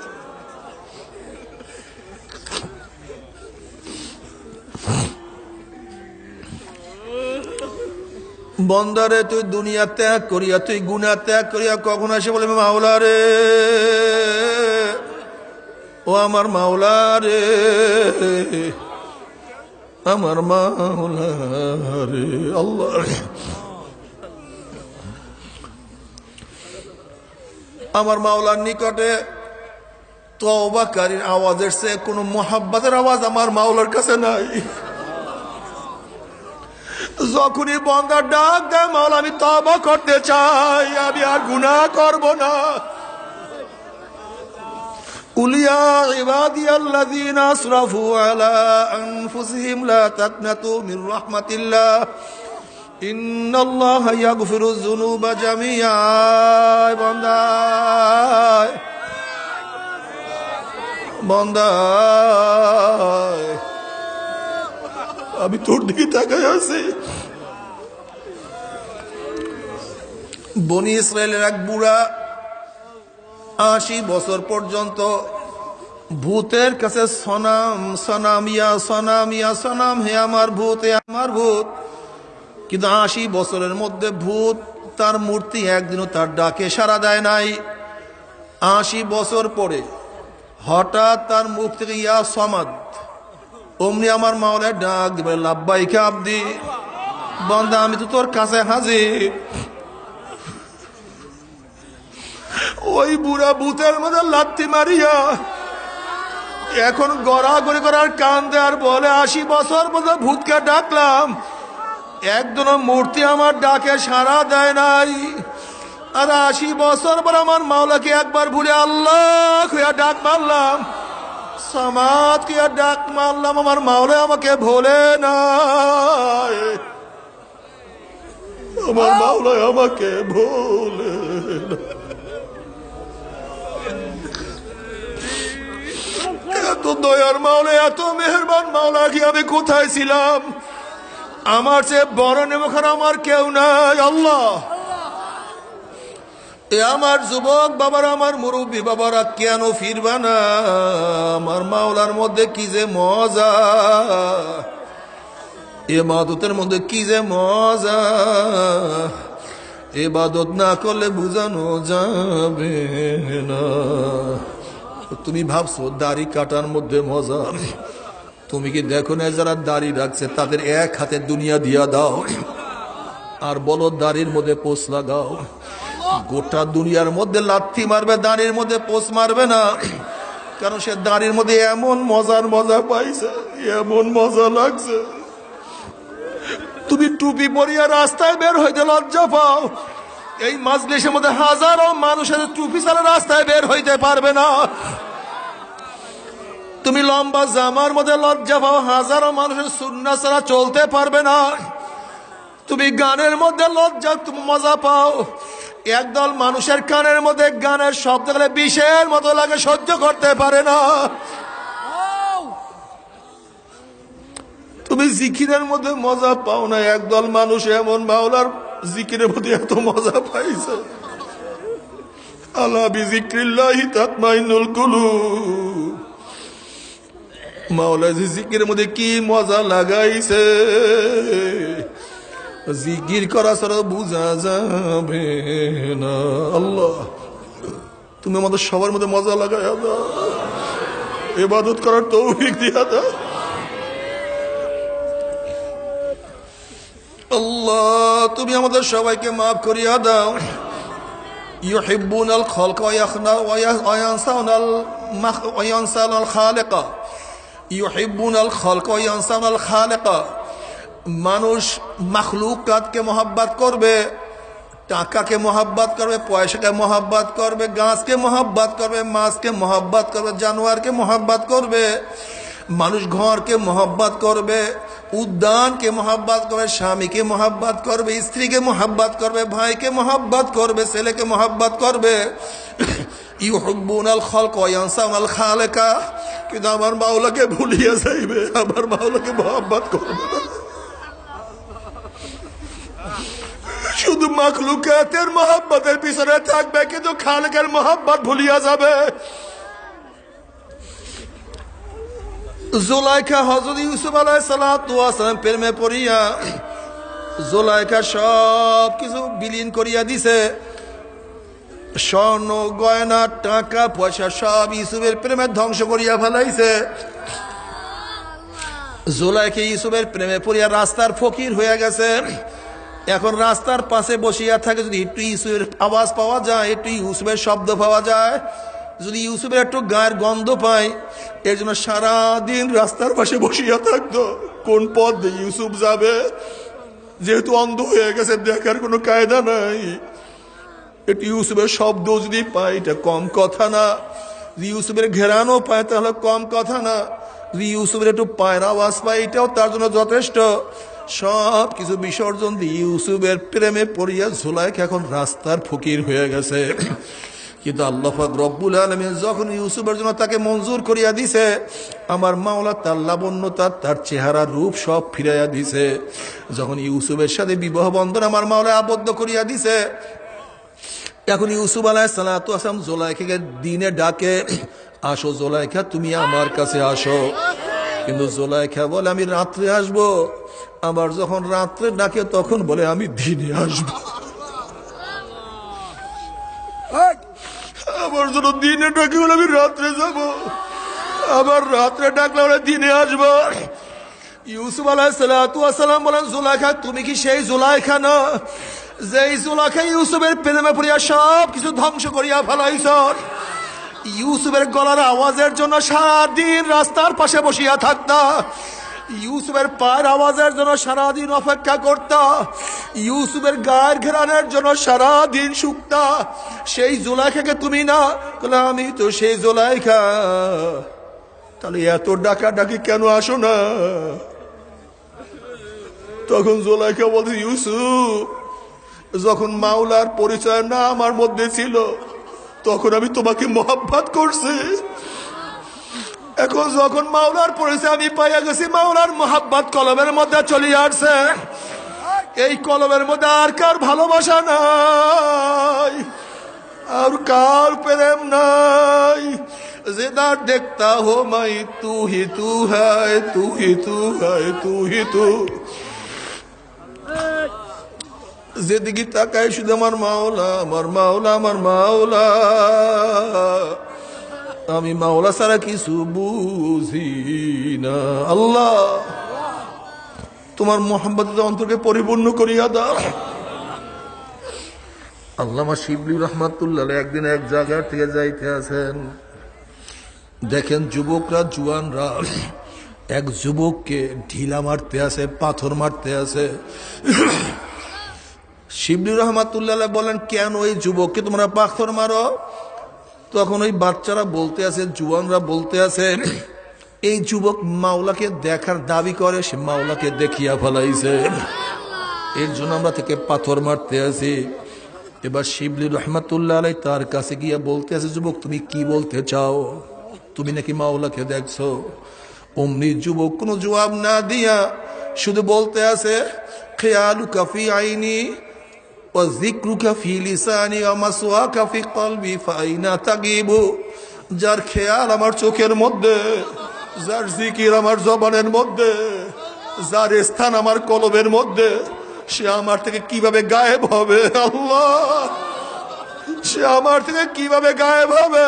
বন্দারে তুই দুনিয়া ত্যাগ করিয়া, তুই গুনাহ ত্যাগ করিয়া কখন আসে বলে, মাওলা রে, ও আমার মাওলা রে, আমার মাওলা রে, আল্লাহ। আমার মাওলার নিকটে তওবাকারীর আওয়াজের চেয়ে কোনো মোহাব্বতের আওয়াজ আমার মাওলার কাছে নাই। যখনই বন্দার ডাক দেয়, মাওলা আমি তওবা করতে চাই, আমি আর গুনাহ করব না। قل يا عبادي الذين أسرفوا على أنفسهم لا تقنطوا من رحمة الله إن الله يغفر الذنوب جميعا। বন্দায় আমি তোর দিকে তাকাই আছি। বনি ইসরায়েলের এক বুড়া 80 বছর পর্যন্ত ভূতের কাছে সনাম সনাম ইয়া সনাম ইয়া সনাম, হে আমার ভূত, হে আমার ভূত। কিন্তু 80 বছরের মধ্যে ভূত তার মূর্তি একদিনও তার ডাকে সাড়া দেয় নাই। 80 বছর পরে হঠাৎ তার মুখ থেকে ইয়া সমাদ, অমনি আমার মাওলার ডাক দিবে, লাব্বাইকা আব্দি, বন্দা আমি তো তোর কাছে হাজির। ওই বুড়া ভূতের মধ্যে লাথি মারিয়া এখন গড়াগড়ি করার কান্দে আর বলে, 80 বছর পর্যন্ত ভূতকে ডাকলাম, একদম মূর্তি আমার ডাকে সাড়া দেয় নাই। আর 80 বছর পর আমার মাওলাকে একবার ভুলে আল্লাহ খুঁয়া ডাক মারলাম, সমাজ কে ডাক মারলাম, আমার মাওলা আমাকে ভোলে না, আমার মাওলা আমাকে ভোলে না। এত দয়ার মাওলা, এত মেহেরবান মাওলা কি আমি কোথায় ছিলাম? আমার চেয়ে বড় নেমখান আমার কেউ নাই। আল্লাহ, এ আমার যুবক বাবারা, আমার মুরব্বী বাবারা কেন ফিরবা না? আমার মাওলার মধ্যে কি যে মজা, ইবাদতের মধ্যে কি যে মজা, ইবাদত না করলে বুঝানো যাবে না। তুমি ভাবছো দাড়ি কাটার মধ্যে মজা? তুমি কি দেখো না যারা দাড়ি রাখছে তাদের এক হাতে দুনিয়া দিয়া দাও আর বলো দাড়ির মধ্যে পোষ লাগাও। গোটা দুনিয়ার মধ্যে লাথি মারবে, দাঁড়ির মধ্যে পোষ মারবে না, কারণ সে দাঁড়ির মধ্যে এমন মজা পাইছে, এমন মজা লাগছে। তুমি টুপি পরিয়া রাস্তায় বের হইতে লজ্জা পাও, এই মাজলিসের মধ্যে হাজারো মানুষের টুপি ছাড়া রাস্তায় বের হইতে পারবে না। তুমি লম্বা জামার মধ্যে লজ্জা পাও, হাজারো মানুষের সুন্নাহ ছাড়া চলতে পারবে না। তুমি গানের মধ্যে লজ্জা, তুমি মজা পাও, একদল মানুষের কানের মধ্যে গানের শব্দ গেলে বিষের মতো লাগে, সহ্য করতে পারে না। তুমি জিকিরের মধ্যে মজা পাও না, একদল মানুষ এমন মাওলার জিকিরের মধ্যে এত মজা পাইছে। আলা বিজিক্রিল্লাহি তাতমাইন্নুল কুলুব। মাওলা জিকিরের মধ্যে কি মজা লাগাইছে, জিকির করা ছাড়া বুঝা যাবে না। আল্লাহ, তুমি আমাদের সবার মধ্যে মজা লাগাইয়া দাও, ইবাদত করার তৌফিক দিয়া দাও। আল্লাহ, তুমি আমাদের সবাইকে মাফ করিয়া দাও। ইউহিব্বুনাল খালকা ওয়া ইয়ানসাউনাল খালিকা। ইউহিব্বুনাল খালকা ওয়া ইয়ানসাউনাল খালিকা। মানুষ মাখলুকাতকে মোহাব্বত করবে, টাকাকে মোহাব্বত করবে, পয়সাকে মোহাব্বত করবে, গাছকে মোহাব্বত করবে, মাছকে মোহাব্বত করবে, জানোয়ারকে মোহাব্বত করবে। মানুষ ঘরকে মোহাব্বত করবে, উদ্যানকে মোহাব্বত করবে, স্বামীকে মোহাব্বত করবে, স্ত্রীকে মোহাব্বত করবে, ভাইকে মোহাব্বত করবে, ছেলেকে মোহাব্বত করবে। ইউহিব্বুনাল খালকা ওয়া ইয়ানসাউনাল খালিকা। কিন্তু আমার মাওলাকে ভুলিয়া যাইবে, আমার মাওলাকে মোহাব্বত করবে না। শুধু মাখলুকাতের মোহাব্বতের পিছনে থাকবে, কিন্তু খালেকের মোহাব্বত ভুলিয়া যাবে। জুলাইখা হযরত ইউসুফ আলাইহিস সালাতু ওয়াস সালাম প্রেমে পড়িয়া জুলাইখা সব কিছু বিলীন করিয়া দিছে, স্বর্ণ গয়না টাকা পয়সা সব ইউসুফের প্রেমে ধ্বংস করিয়া ফেলাইছে। জুলাইখা ইউসুফের প্রেমে পড়িয়া রাস্তার ফকির হয়ে গেছে। এখন রাস্তার পাশে বসিয়া থাকে, যদি একটু ইউসুফের আওয়াজ পাওয়া যায়, একটু ইউসুফের শব্দ পাওয়া যায়, যদি ইউসুফের একটু গায়ের গন্ধ পায়, এর জন্য সারাদিন রাস্তার পাশে বসিয়া থাকতো। কোন পথ দিয়ে ইউসুফ যাবে, যেহেতু অন্ধ হয়ে গেছে, দেখার কোনো কায়দা নাই। একটু ইউসুফের শব্দ যদি পায়, এটা কম কথা না। যদি ইউসুফের ঘেরানো পায়, তাহলে কম কথা না। যদি ইউসুফের একটু পায়ের আওয়াজ পায়, এটাও তার জন্য যথেষ্ট। সব কিছু বিসর্জন দিয়ে ইউসুফের প্রেমে পড়িয়া জুলাইখা এখন রাস্তার ফকির হয়ে গেছে। কিন্তু আল্লাহ পাক রব্বুল আলামিন যখন ইউসুফের জন্য তাকে মঞ্জুর করিয়া দিছে, আমার মাওলা তার লাবণ্যতা, তার চেহারার রূপ সব ফিরাইয়া দিছে। যখন ইউসুফের সাথে বিবাহ বন্ধন আমার মাওলা আবদ্ধ করিয়া দিছে, এখন ইউসুফ আলাইহিস সালাতু ওয়াস সালাম জুলাইখাকে দিনে ডাকে, আসো জুলাইখা, তুমি আমার কাছে আসো। কিন্তু জুলাইখা বলে, আমি রাত্রে আসবো। আবার যখন রাত্রে ডাকে, তখন বলে, আমি দিনে আসবো। আবার যখন দিনে ডাকে বলে, আমি রাত্রে যাব। আবার রাত্রে ডাকলে বলে, দিনে আসবো। ইউসুফ আলাইহিস সালাতু ওয়াস সালাম বলেন, জুলাইখা, তুমি কি সেই জুলাইখা না যেই জুলাইখা ইউসুফের প্রেমে পড়িয়া সব কিছু ধ্বংস করিয়া ফেলাইছ? ইউসুফের গলার আওয়াজের জন্য সারাদিন রাস্তার পাশে বসিয়া থাকতা, ইউসুফের পায়ের আওয়াজের জন্য সারাদিন অপেক্ষা করতা, ইউসুফের গায়ের ঘেরানোর জন্য সারাদিন শুকতা। সেই জুলাইখাকে তুমি না? আমি তো সেই জুলাইখা। তাহলে এত ডাকাডাকি কেন আসো না? তখন জুলাইখা বলছে, ইউসুফ, যখন মাওলার পরিচয় না আমার মধ্যে ছিল, তখন আমি তোমাকে মোহাব্বত করছি। এখন যখন মাওলার পরিচয় আমি পাইয়া গেছি, মাওলার মোহাব্বত কলবের মধ্যে চলে আসছে। এই কলবের মধ্যে আর কার ভালোবাসা নাই, আর কার প্রেম নাই। जिधर देखता हो मैं तू ही तू है, तू ही तू है, तू ही तू। যেদিকে তাকাই শুধু আমার মাওলা, আমার মাওলা, আমার মাওলা। আমি মাওলা ছাড়া কিছু বুঝি না। আল্লাহ, তোমার মোহাম্মদ অন্তরকে পরিপূর্ণ করিয়া দাও। আল্লামা শিবলি রহমাতুল্লাহ একদিন এক জায়গা থেকে যাইতে আছেন, দেখেন যুবকরা জুয়ানরা এক যুবককে ঢিলা মারতে আছে, পাথর মারতে আছে। শিবলি রহমাতুল্লাহ বলেন, কেন ওই যুবককে তোমরা পাথর মারো? তখন ওই বাচ্চারা বলতে আছে, জুয়ানরা বলতে আছে, এই যুবক মাওলাকে দেখার দাবি করে, সে মাওলাকে দেখিয়া ফেলাইছে, এর জন্য আমরা থেকে পাথর মারতে আছি। এবার শিবলি রহমাতুল্লাহ আলাই তার কাছে গিয়া বলতে আছে, যুবক তুমি কি বলতে চাও? তুমি নাকি মাওলাকে দেখছো? অমনি যুবক কোনো জবাব না দিয়া শুধু বলতে আছে, খেয়ালুকা ফি আইনি ওয়া যিকরুকা ফি লিসানি ওয়া মাসওয়াকা ফি কলবি ফাইনা তাগিবু। যার খেয়াল আমার চোখের মধ্যে, যার জিকির আমার জবানের মধ্যে, যার স্থান আমার কলবের মধ্যে, সে আমার থেকে কিভাবে গায়েব হবে? আল্লাহ, সে আমার থেকে কিভাবে গায়েব হবে?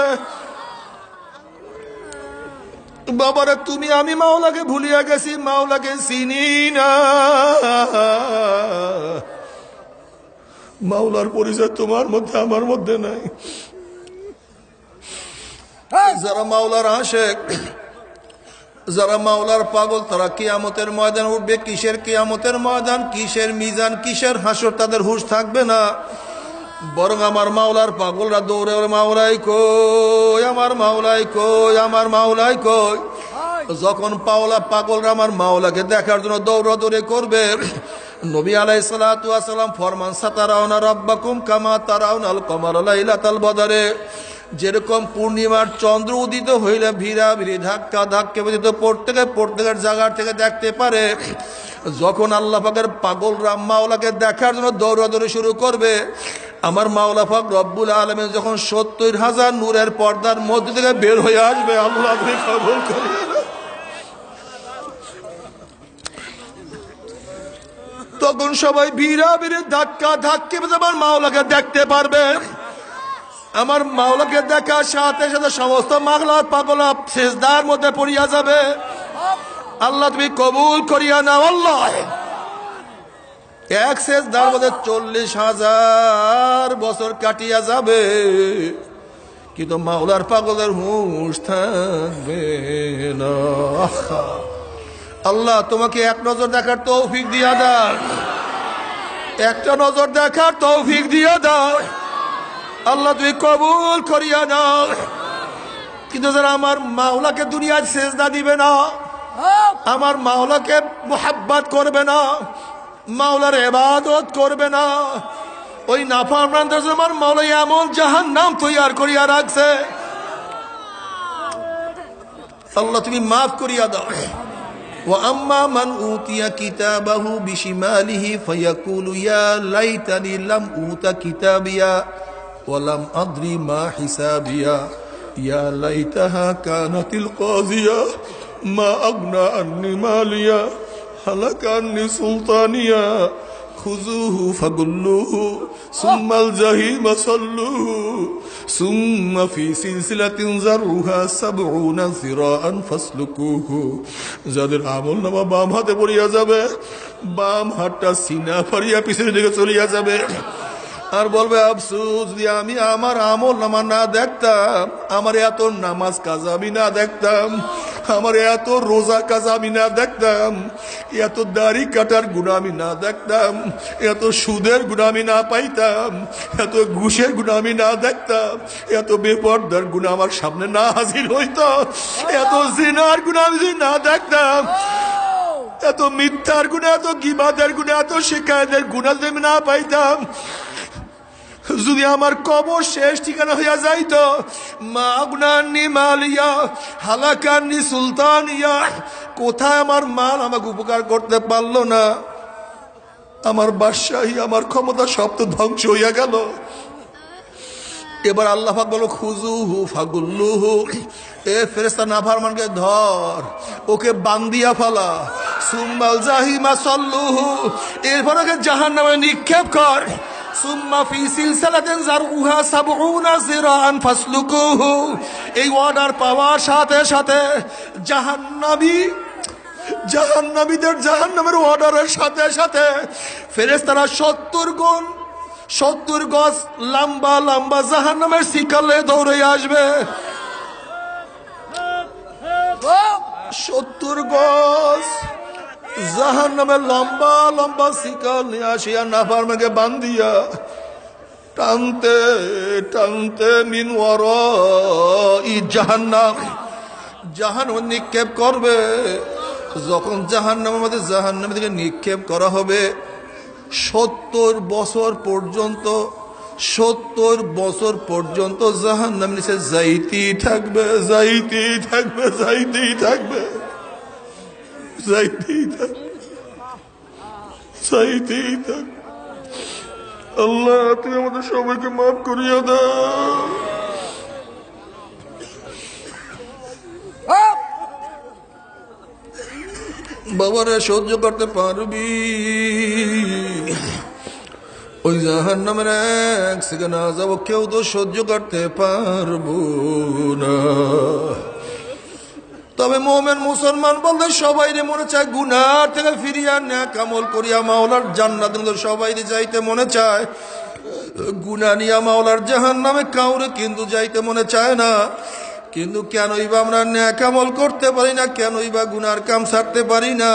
বাবারা, তুমি আমি মাওলাকে ভুলিয়া গেছি, মাওলাকে চিনি না। মাওলার পরিচয় তোমার মধ্যে আমার মধ্যে নাই। যারা মাওলার আশেক, যারা মাওলার পাগল, তারা কিয়ামতের ময়দান উঠবে। কিসের কিয়ামতের ময়দান, কিসের মিজান, কিসের হাসর, তাদের হুঁশ থাকবে না। বরং আমার মাওলার পাগলরা দৌড়ে, মাওলাই কই, আমার মাওলাই কই, আমার মাওলাই কই। যখন পাগলরা আমার মাওলাকে দেখার জন্য দৌড়াদৌড়ি করবে, নবী আলাইহিস সালাতু ওয়াস সালাম ফরমান, সাতারাউনা রাব্বাকুম কামা তারাউনাল কমারা লাইলাতাল বদরে। যেরকম পূর্ণিমার চন্দ্র উদিত হইলে ভিড়া ভিড়ি ধাক্কা ধাক্কা ব্যতীত প্রত্যেকের জায়গা থেকে দেখতে পারে, যখন আল্লাহ পাকের পাগলরা মাওলাকে দেখার জন্য দৌড়াদৌড়ি শুরু করবে, আমার মাওলা পাক রব্বুল আলামিন যখন ৭০,০০০ নূরের পর্দার মধ্যে থেকে বের হয়ে আসবে, আল্লাহ আপনি কবুল করিয়ে নেন। তখন সবাই ভিড়া ভিড়ে ধাক্কা ধাক্কি আমার মাওলাকে দেখতে পারবে। আমার মাওলাকে দেখার সাথে সাথে সমস্ত পাগলা সেজদার মধ্যে পড়িয়া যাবে। আল্লাহ তুমি কবুল করিয়া নাও। আল্লাহ, এক সেজদার মধ্যে ৪০,০০০ বছর কাটিয়া যাবে, কিন্তু মাওলার পাগলের হুঁশ থাকবে না। আল্লাহ তোমাকে এক নজর দেখার তৌফিক দিয়া দাও, একটা নজর দেখার তৌফিক দিয়া দাও। আল্লাহ তুমি কবুল করিয়া নাও। কিন্তু যারা আমার মাওলাকে দুনিয়ায় সেজদা দিবে না, আমার মাওলাকে মুহাব্বত করবে না, মাওলার ইবাদত করবে না, ওই নাফরমানদের জন্য আমার মাওলা এমন জাহান্নাম তৈয়ার করিয়া রাখছে। আল্লাহ তুমি মাফ করিয়া দাও। وأما من أوتي كتابه بشماله فيقول يا ليتني لم أوت كتابيا ولم أدري ما حسابيا يا ليتها كانت القاضية ما أغنى عني ماليا هلك عني سلطانيا خذوه فغلوه ثم الجحيم صلوه ثم في سلسلة ذرعها 70 ذراعا فاسلكوه। যাদের আমল নামা বাম হাতে পড়িয়া যাবে, বাম হাতটা সিনা ফাড়িয়া পিছনের দিকে চলিয়া যাবে, আর বলবে আফসোস যদি আমি আমার আমল নামা না দেখতাম, আমার এত নামাজ কাজা আমি না দেখতাম, আমার এত রোজা কাজা আমি না দেখতাম, এত দাড়ি কাটার গুণা আমি না দেখতাম, এত সুদের গুণা আমি না পাইতাম, এত ঘুষের গুণা আমি না দেখতাম, এত বেপরদার গুণা আমার সামনে না হাজির হইতো, এত জিনার গুণা আমি যদি না দেখতাম, এত মিথ্যার গুণা, এত গীবাতের গুণা, এত শিকায়তের গুণা যদি আমি না পাইতাম, যদি আমার কবর শেষ ঠিকানা হইয়া যাইতো, মাগনানি মালিয়া হালাকানি সুলতানিয়া, কোথায় আমার মাল আমাকে উপকার করতে পারলো না, আমার বাদশাহী আমার ক্ষমতা সব তো ধ্বংস হইয়া গেল। এবার আল্লাহ পাক বলো খুজুহু ফাগুল্লুহু, এ ফেরেশতা নাফরমানকে ধর, ওকে বান্দিয়া ফেলা, সুম্মাল জাহিমা সাল্লুহু, এরপর ওকে জাহান্নামে নিক্ষেপ কর, সুম্মা ফি সিলসিলাতিন যারউহা 70 যিরাআন ফাসলুকুহু। এই অর্ডার পাওয়ার সাথে সাথে জাহান্নামীদের জাহান্নামের অর্ডারের সাথে সাথে ফেরেশতারা 70 গুণ 70 গজ লম্বা লম্বা জাহান্নামের শিকলে দৌড়ে আসবে। 70 গজ জাহান্নামের লম্বা লম্বা শিকল নিয়ে আসিয়া নাফরমানকে বান্ধিয়া টানতে টানতে মিন ওয়ারাই জাহান্নাম জাহান্নামে নিক্ষেপ করবে। যখন জাহান্নামের মধ্যে জাহান্নামের দিকে নিক্ষেপ করা হবে 70 বছর পর্যন্ত 70 বছর পর্যন্ত জাহান্নামের নিচে যাইতেই থাকবে যাইতেই থাকবে যাইতেই থাকবে যাইতেই থাকবে যাইতেই থাকবে। আল্লাহ তুমি আমাদের সবাইকে মাফ করিয়া দাও। বাবারে সহ্য করতে পারবি? ওই জাহান্নামের এক সেকেন্ড না যাবো কেউ তো সহ্য করতে পারবো না। তবে মোমেন মুসলমান বলতে সবাই মনে চায় গুনার থেকে ফিরিয়া নেক আমল করিয়া মাওলার জান্নাত সবাই যাইতে মনে চায়। গুনাহ নিয়া মাওলার জাহান্নামে কাউরে কিন্তু যাইতে মনে চায় না। কিন্তু কেনই বা আমরা নেক আমল করতে পারি না, কেনই বা গুনার কাম ছাড়তে পারি না?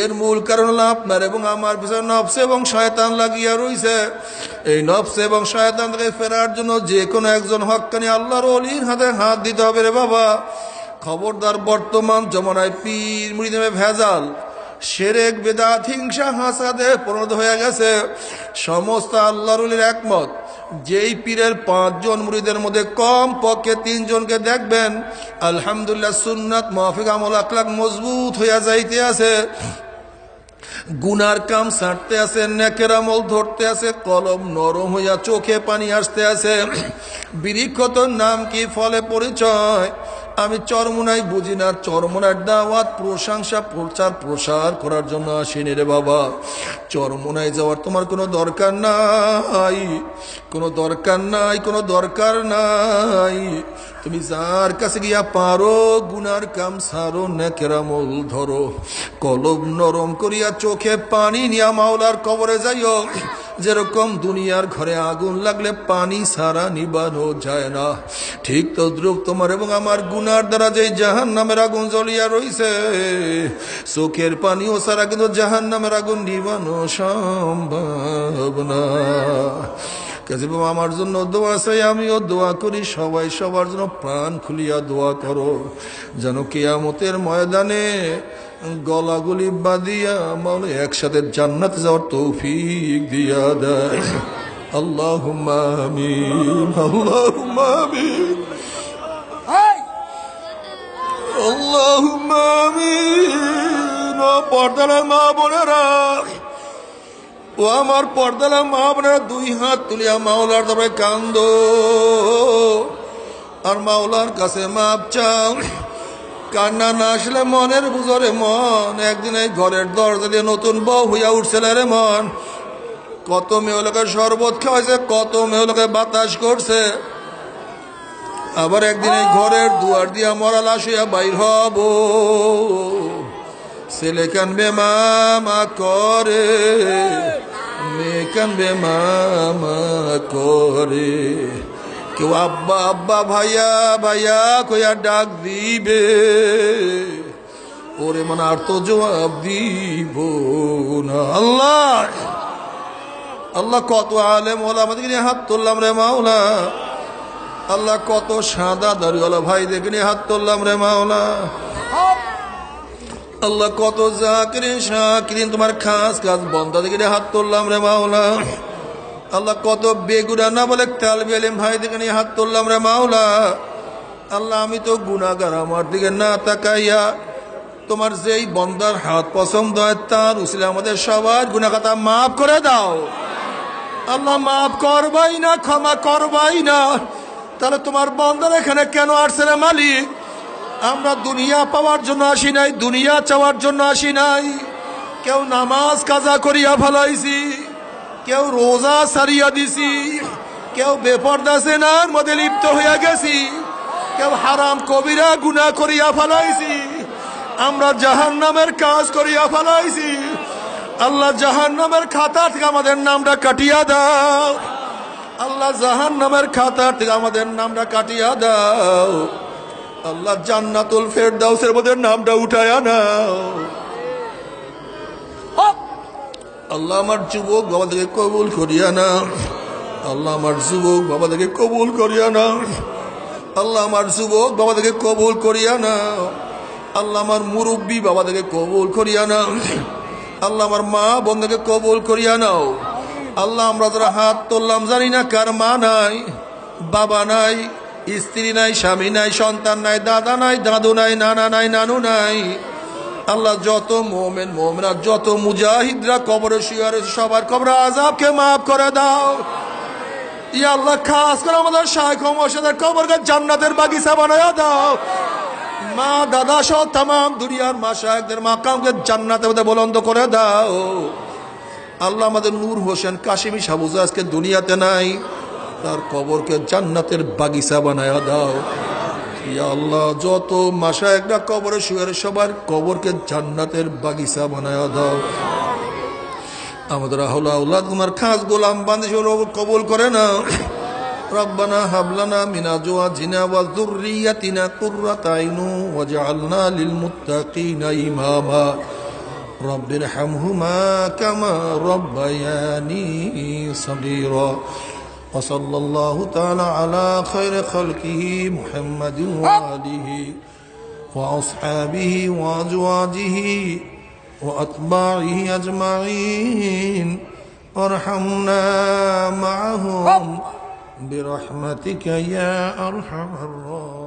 এর মূল কারণ হলো আপনার এবং আমার পিছনে নফস এবং শয়তান লাগিয়া রইছে। এই নফস এবং শয়তান থেকে ফেরার জন্য যে কোনো একজন হক্কানি আল্লাহর ওলির হাতে হাত দিতে হবে রে বাবা। খবরদার, বর্তমান জমানায় পীর মুরিদ নামে ভেজাল, শিরক বিদআত হিংসা হাসাদে পরিণত হয়ে গেছে। সমস্ত আল্লাহর ওলির একমত, যেই পীরের 5 জন মুরিদের মধ্যে কম পক্ষে 3 জনকে দেখবেন আলহামদুলিল্লাহ সুন্নাত মাফিক আমল আখলাক মজবুত হইয়া যাইতে আছে, গুনার কাম ছাড়তে আছে, নেকের আমল ধরতে আছে, কলম নরম হইয়া চোখে পানি আসতে আছে। বৃক্ষতর নাম কি, ফলে পরিচয়। আমি চরমোনাই বুঝি না, চরমোনার দাওয়াত প্রশংসা প্রচার প্রসার করার জন্য আসিনি রে বাবা। চরমোনায় যাওয়ার তোমার কোনো দরকার নাই, কোনো দরকার নাই, কোনো দরকার নাই। তুমি যার কাছে গিয়া পারো গুনার কাম সারো, নেকের আমল ধরো, কলম নরম করিয়া চোখে পানি নিয়া মাওলার কবরে যাইও। যেরকম দুনিয়ার ঘরে আগুন লাগলে পানি সারা নিবানো যায় না, ঠিক তদ্রুপ তোমার এবং আমার গুনার দ্বারা যে জাহান্নামের আগুন জ্বলিয়া রইছে, চোখের পানিও সারা কিন্তু জাহান্নামের আগুন নিবানো সম্ভব না। কাজে বাবা আমার জন্য দোয়া চাই, আমিও দোয়া করি, সবাই সবার জন্য প্রাণ খুলিয়া দোয়া করো, যেন কিয়ামতের ময়দানে গলাগুলি বাঁধিয়া মাওলা একসাথে জান্নাতে যাওয়ার তৌফিক দিয়া দেয়। আল্লাহুম্মা আমিন, আল্লাহুম্মা আমিন, আল্লাহুম্মা আমিন। ও পর্দার মা বোনেরা, ও আমার পর্দালা মা বোনেরা, 2 হাত তুলিয়া মাওলার দরবারে কান্দো আর মাওলার কাছে মাপ চাও। কান্না না আসলে মনের বুঝরে মন, একদিন এই ঘরের দরজা দিয়ে নতুন বউ হইয়া উঠছিল রে মন। কত মেয়ে লোকে শরবত খাওয়াইছে, কত মেয়ে লোকে বাতাস করছে, আবার একদিন এই ঘরের দুয়ার দিয়া মরা লাশ হইয়া বাইর হব। ছেলে কানবে মামা করে, মেয়ে কানবে মামা করে, কেউ আব্বা আব্বা ভাইয়া ভাইয়া কইয়া ডাক দিবে, ওরে মানে আর তো জবাব দিব না। আল্লাহ আল্লাহ কত আলেম ওলামাদেরকে নিয়ে হাত তুললাম রে মাওলা। আল্লাহ কত সাদা দাড়িওয়ালা ভাইদেরকে নিয়ে হাত তুললাম রে মাওলা। আল্লাহ কত জাকিরিন শাকিরিন তোমার খাস খাস বন্দাদেরকে নিয়ে হাত তুললাম রে মাওলা। আল্লাহ কত বেগুনা না বলে তালিবে ইলম ভাইদেরকে নিয়ে হাত তুললাম রে মাওলা। আল্লাহ আমি তো গুনাহগার, আমার দিকে না তাকাইয়া তোমার যেই বন্দার হাত পছন্দ হয় তার উসিলে আমাদের সবার গুনাহ খাতা মাফ করে দাও। আল্লাহ মাফ করবাই না, ক্ষমা করবাই না, তাহলে তোমার বন্দার এখানে কেন আসছে রে মালিক? আমরা দুনিয়া পাওয়ার জন্য আসি নাই, দুনিয়া চাওয়ার জন্য আসি নাই। কেউ নামাজ কাজা করিয়া ফেলাইছি, কেউ রোজা সারিয়া দিছি, কেউ বেপরদা জেনার মধ্যে লিপ্ত হইয়া গেছি, কেউ হারাম কবিরা গুনাহ করিয়া ফেলাইছি, আমরা জাহান্নামের কাজ করিয়া ফেলাইছি। আল্লাহ জাহান্নামের খাতা থেকে আমাদের নামটা কাটিয়া দাও। আল্লাহ জাহান্নামের খাতা থেকে আমাদের নামটা কাটিয়া দাও। আল্লাহ জান্নাতুল ফেরদাউসের মধ্যে নামটা উঠায়া নাও। আল্লাহ আমার যুবক বাবাদেরকে কবুল করিয়া নাও। আল্লাহ আমার যুবক বাবাদেরকে কবুল করিয়া নাও। আল্লাহ আমার যুবক বাবাদেরকে কবুল করিয়া নাও। আল্লাহ আমার মুরব্বী বাবাদেরকে কবুল করিয়া নাও। আল্লাহ আমার মা বোনদেরকে কবুল করিয়া নাও। আল্লাহ আমরা যারা হাত তুললাম জানি না কার মা নাই, বাবা নাই, স্ত্রী নাই, স্বামী নাই, সন্তান নাই, দাদা নাই, দাদু নাই, নানা নাই, নানু নাই। আল্লাহ যত মোমেন মোমেনা যত মুজাহিদরা কবরে শুয়ে রয়েছে সবার কবর আযাবকে মাফ করে দাও। ইয়া আল্লাহ খাস করে আমাদের শাইখ ও মুর্শিদের কবরকে জান্নাতের বাগিচা বানায়া দাও। মা দাদা সহ তামাম দুনিয়ার মাশায়েখদের মাকামকে জান্নাতের মধ্যে বুলন্দ করে দাও। আল্লাহ আমাদের নূর হোসেন কাশিমি সাবুজা আজকে দুনিয়াতে নাই, তার কবরকে জান্নাতের বাগিচা বানায়া দাও। ইয়া আল্লাহ যত মাশায়েখরা কবরে শুয়ে সবার কবরকে জান্নাতের বাগিচা বানায়া দাও। আমাদের আহলে আওলাদ গুনার খাস গোলাম বান্দা কবুল করে না। রব্বানা হাবলানা মিন আজওয়াজিনা ওয়া যুররিয়াতিনা কুররাতা আইনু ওয়াজআলনা লিল মুত্তাকিনা ইমামা। রব্বিরহামহুমা কামা রব্বায়ানি সগীরা। ওয়া সাল্লাল্লাহু তাআলা আলা খায়রি খালকিহি মুহাম্মাদিন ওয়া আলিহি ওয়া আসহাবিহি ওয়া আজওয়াজিহি وأتباعه أجمعين وارحمنا معهم برحمتك يا أرحم الراحمين.